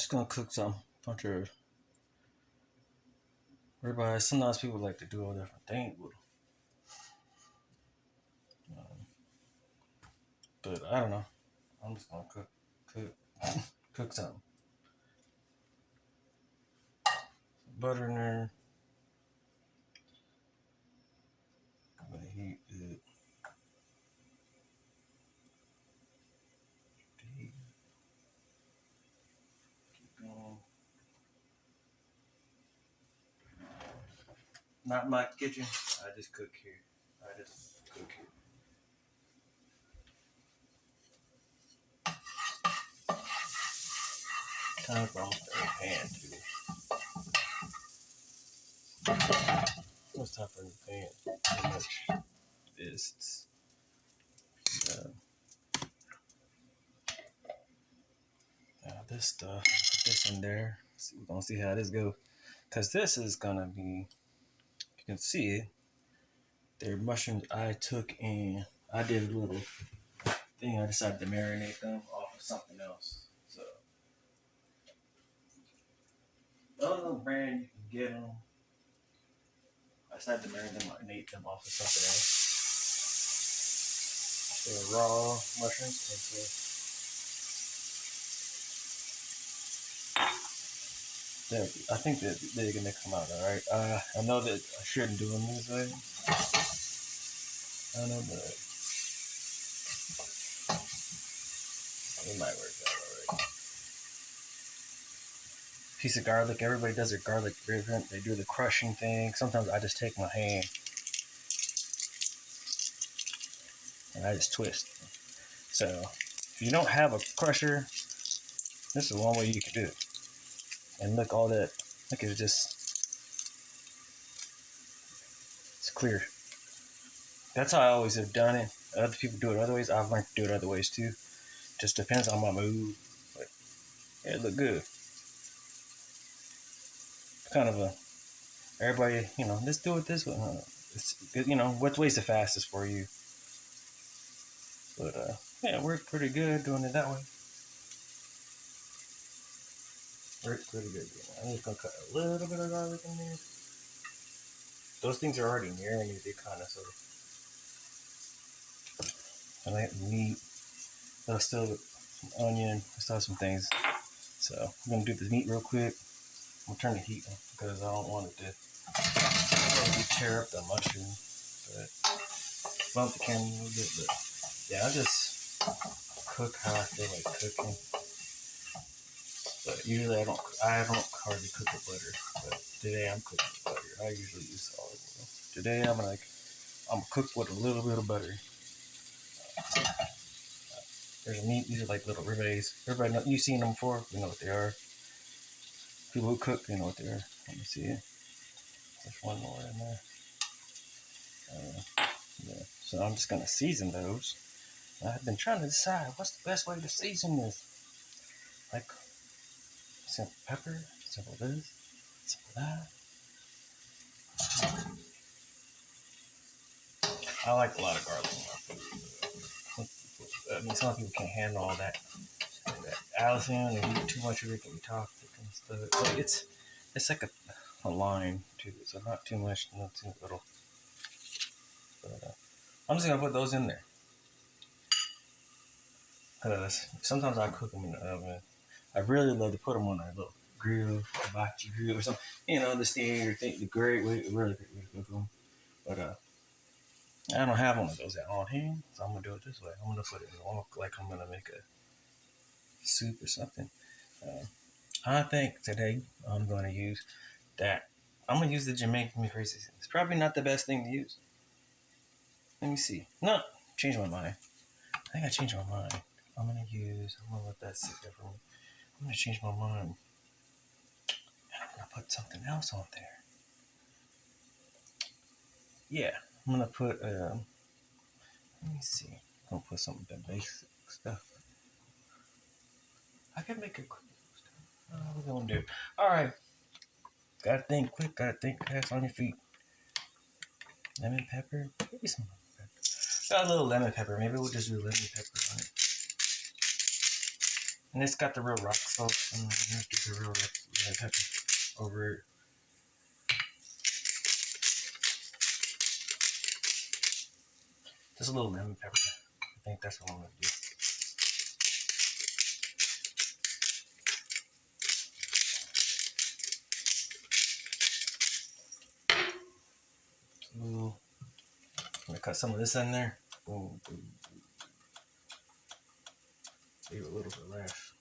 just gonna cook some bunch of ribeyes. Sometimes people like to do all different things with them. But I don't know. I'm just gonna cook, cook something. Butter in there. I'm gonna heat it. Keep going. Not my kitchen. I just cook here. I just cook here. Time for almost every pan too. It's time for a new pan. Too much this. Uh, this stuff. Put this in there. We're gonna see how this goes. Cause this is gonna be. You can see it. They're mushrooms I took and I did a little thing. I decided to marinate them off of something else. So, other brand you can get them. I decided to marinate them off of something else. They're raw mushrooms. And so I think that they're gonna come out all right. I know that I shouldn't do them this way. I know, but it might work out all right. Piece of garlic. Everybody does their garlic different. They do the crushing thing. Sometimes I just take my hand and I just twist. So if you don't have a crusher, this is one way you can do it. And look, all that. Look, it's just it's clear. That's how I always have done it. Other people do it other ways. I've learned to do it other ways too. Just depends on my mood. But yeah, it look good. Kind of a everybody, let's do it this way. It's what way's the fastest for you? But yeah, it worked pretty good doing it that way. Worked pretty good. I'm just gonna cut a little bit of garlic in there. Those things are already marinated, kind of, so I like meat. But I still some onion. I still have some things. So I'm gonna do the meat real quick. I'm gonna turn the heat on because I don't want it to maybe tear up the mushroom. But bump the camera a little bit. But yeah, I just cook how I feel like cooking. But usually I don't hardly cook with butter. But today I'm cooking with butter. I usually use olive oil. Today I'm gonna cook with a little bit of butter. There's meat. These are like little ribeyes. Everybody know, you've seen them before. You know what they are. People who cook, you know what they are. Let me see it. There's one more in there. Yeah. So I'm just gonna season those. I've been trying to decide what's the best way to season this. Like simple pepper, simple this, simple that. I like a lot of garlic in my food. I mean, some people can't handle all that. Allison, and eat too much of it can be toxic and stuff. But it's like a line too, so not too much, not too little. But I'm just gonna put those in there. Cause sometimes I cook them in the oven. I really love to put them on a little grill, hibachi grill or something. The standard thing, the great way, really great way to cook them. But I don't have one of those on hand, so I'm gonna do it this way. I'm gonna put it in a wok like I'm gonna make a soup or something. I think today I'm gonna use that. I'm gonna use the Jamaican McRae seasoning. It's probably not the best thing to use. Let me see. No, change my mind. I think I changed my mind. I'm gonna let that sit there for me. I'm gonna change my mind. And I'm gonna put something else on there. Yeah, I'm gonna put. Let me see. I'm gonna put some of the basic stuff. I can make it quick. What we gonna do? All right. Gotta think quick. Gotta think fast on your feet. Lemon pepper. Maybe some lemon pepper. Got a little lemon pepper. Maybe we'll just do lemon pepper on it. And it's got the real rock sauce and the real red pepper over it. Just a little lemon pepper. I think that's what I'm gonna do. Ooh. I'm gonna cut some of this in there. Boom, boom. Leave a little bit left.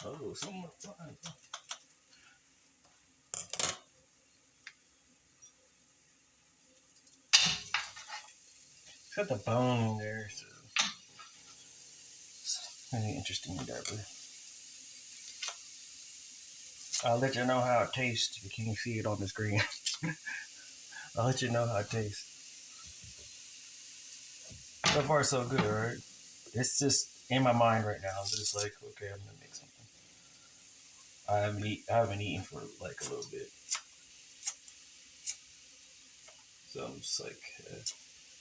Oh, so much fun. It's got the bone in there, so it's really interesting that way. I'll let you know how it tastes. You can't see it on the screen. I'll let you know how it tastes. So far, so good, right? It's just in my mind right now. I'm just like, okay, I'm gonna make something. I haven't eaten for like a little bit, so I'm just like,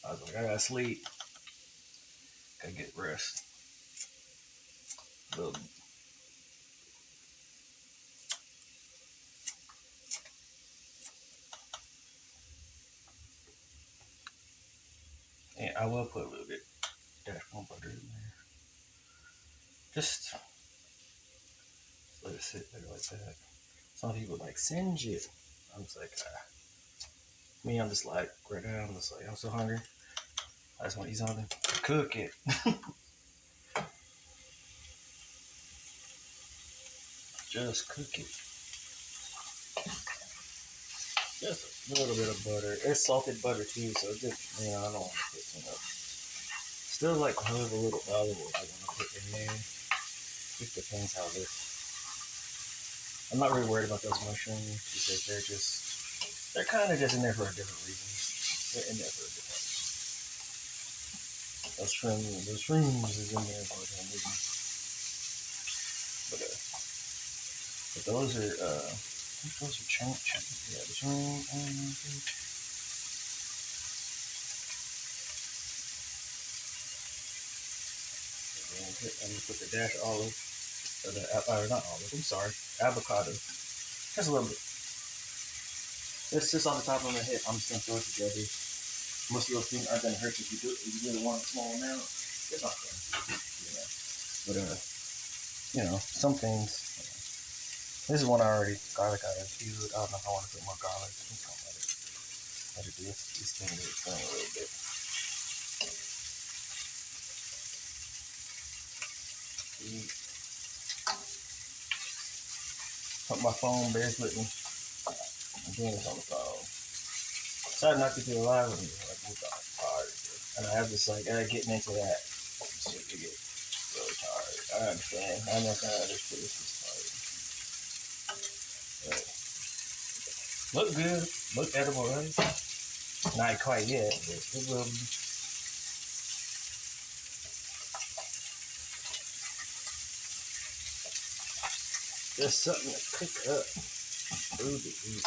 I was like, I gotta sleep, gotta get rest. Little, and I will put a little bit dashboard butter in there. Just let it sit there like that. Some people like singe it. I'm just like, me, I'm just like right now. I'm just like, I'm so hungry. I just want to eat something. Cook it. Just cook it. Just a little bit of butter. It's salted butter too, so just I don't want to put too much. Still like a little olive oil I want to put in there. Just depends how this. I'm not really worried about those mushrooms because they're kind of just in there for a different reason. They're in there for a different reason. Those shrooms is in there for a different reason. But those are chunk. Yeah, the chunk. I'm gonna put the dash olive, or not olive. I'm sorry, avocado. Just a little bit. It's just on the top of my head. I'm just gonna throw it together. Most of those things aren't gonna hurt you if you do it. If you really want a small amount, it's not gonna. But some things. This is one I already garlic I infused. I don't know if I want to put more garlic. I think I'll let it do this thing is going a little bit. Put my phone bears with me. I'm doing this on the phone. Sorry not to be alive with me. Like I'm tired. And I have this like getting into that. So you get really tired. I understand. I understand how this is tired. But look good. Look edible, right? Not quite yet, but it will be. There's something to cook up. Food to eat.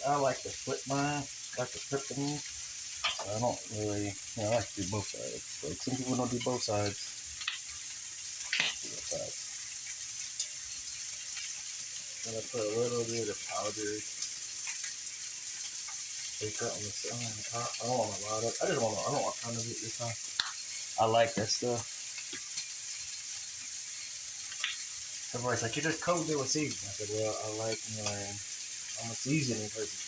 I like to flip mine. I like to flip them. I don't really, I like to do both sides. Like some people don't do both sides. And I put a little bit of powdered paper on the top. I don't want a lot of. I don't want a ton of it this time. I like that stuff. Everybody's like, you just coat it with seasoning. I said, well, I'm a seasoning person.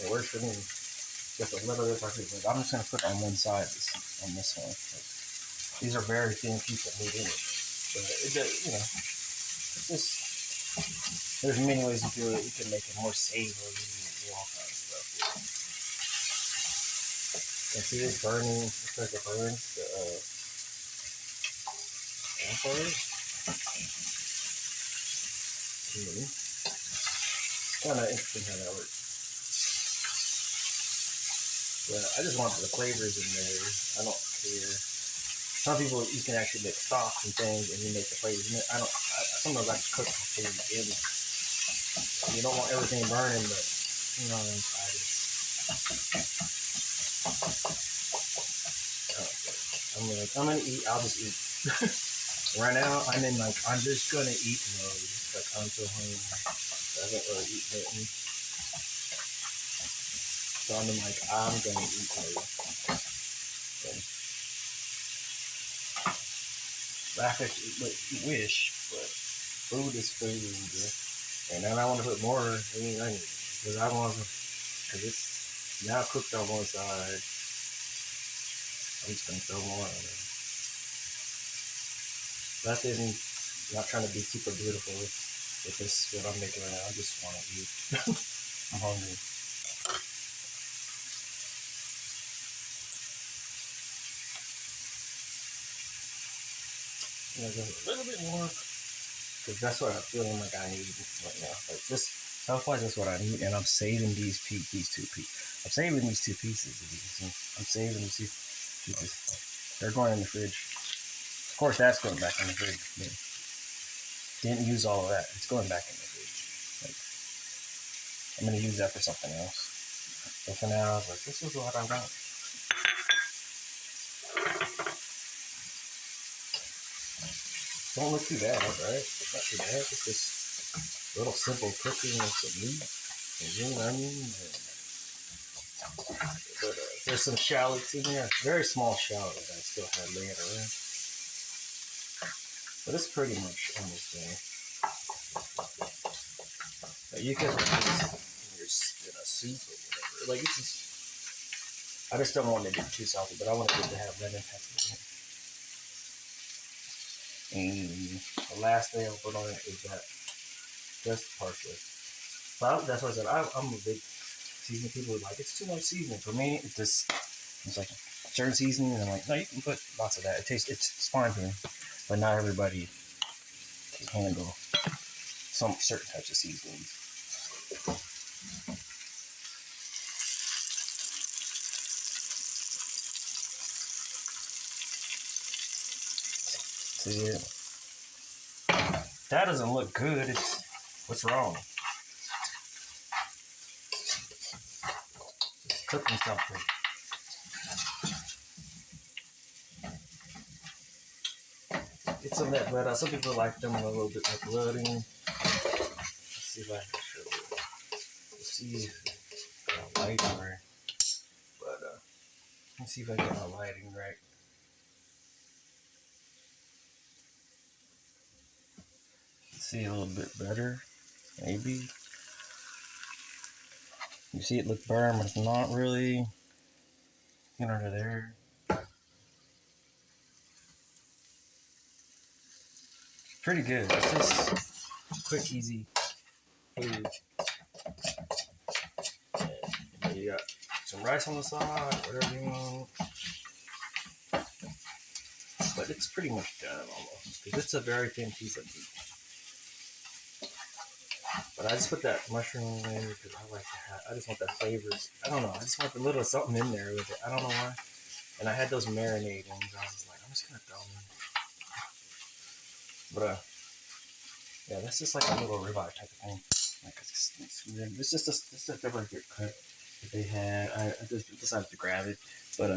It works for me. Just a little bit of this. I'm just gonna put on one side on this one. These are very thin pieces of meat in it, but it's just there's many ways to do it. You can make it more savory and do all kinds of stuff. You can see it's burning. It's like it burns the campfire. Kind of interesting how that works. But I just want the flavors in there. I don't care. Some people you can actually make sauce and things, and you make the flavors in it. Sometimes I just cook the food in. You don't want everything burning, but I just I'm gonna eat. I'll just eat. Right now, I'm in like I'm just gonna eat mode. Like I'm so hungry. I haven't really eaten it. So I'm like I'm gonna eat mode. And wish, but food is food. And then I want to put more onion because I want to. Because it's now cooked on one side. I'm just gonna throw more on it. Nothing. Not trying to be super beautiful with this what I'm making right now. I just want to eat. I'm hungry. Just a little bit more because that's what I'm feeling like I need right now. Like this, health wise, that's what I need, and I'm saving these two pieces. I'm saving these two pieces. I'm saving these two pieces. They're going in the fridge. Of course, that's going back in the fridge. Yeah. Didn't use all of that. It's going back in the fridge. Like, I'm gonna use that for something else. But for now, I was like, this is what I want. Don't look too bad, right? It's not too bad. It's just a little simple cooking with some meat and green onions. But there's some shallots in there. Very small shallot that I still have laying around. But it's pretty much almost there. But you can put this in a soup or whatever. Like it's just, I just don't want it to be too salty, but I want it to have lemon pepper in it. And the last thing I'll put on it is that just parsley. But that's what I said. I'm a big seasoning. People are like, it's too much seasoning. For me, it's like certain seasoning, and I'm like, no, you can put lots of that. It's fine for me, but not everybody can handle some certain types of seasonings. See, that doesn't look good. What's wrong? It's cooking something. It's some that, but some people like them a little bit like blooding. Let's see if I can show you. Let's see if I lighting right. But let's see if I get my lighting right. See a little bit better, maybe. You see it look burned, but it's not really. Get under there. Pretty good. It's just quick, easy food. And you got some rice on the side, whatever you want. But it's pretty much done almost because it's a very thin piece of meat. But I just put that mushroom in there because I like to have. I just want that flavors. I don't know. I just want a little something in there with it. I don't know why. And I had those marinade ones. I was like, I'm just gonna throw them in. But yeah, that's just like a little ribeye type of thing. Like it's just a very good cut that they had. I just decided to grab it, but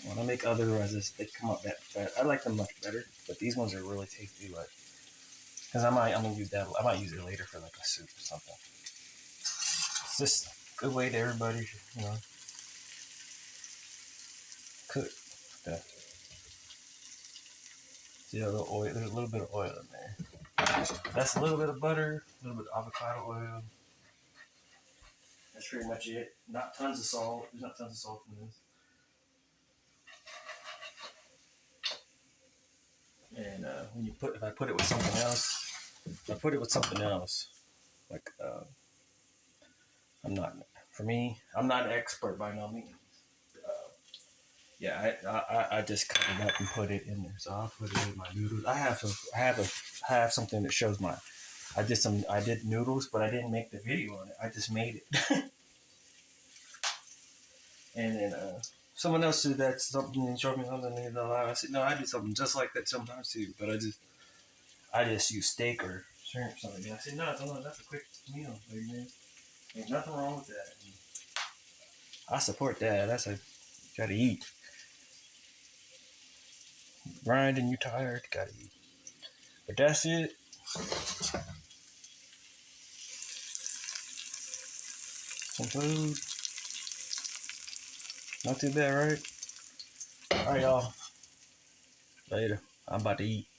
when I make other rices, they come up that fat. I like them much better, but these ones are really tasty. Like, cause I'm gonna use that. I might use it later for like a soup or something. It's just a good way to everybody, cook. The, see a little oil. There's a little bit of oil in there. That's a little bit of butter, a little bit of avocado oil. That's pretty much it. Not tons of salt. There's not tons of salt in this. And if I put it with something else, like I'm not. For me, I'm not an expert by no means. Yeah, I just cut it up and put it in there. So I'll put it in my noodles. I have something that shows my. I did noodles, but I didn't make the video on it. I just made it. And then someone else did that something and showed me something. And I said, no, I do something just like that sometimes too. But I just use steak or shrimp or something. And I said, no, that's a quick meal, baby. There's nothing wrong with that. I support that. That's a gotta eat. Grinding, you tired, gotta eat. But that's it. Some food. Not too bad, right? Alright, y'all. Later. I'm about to eat.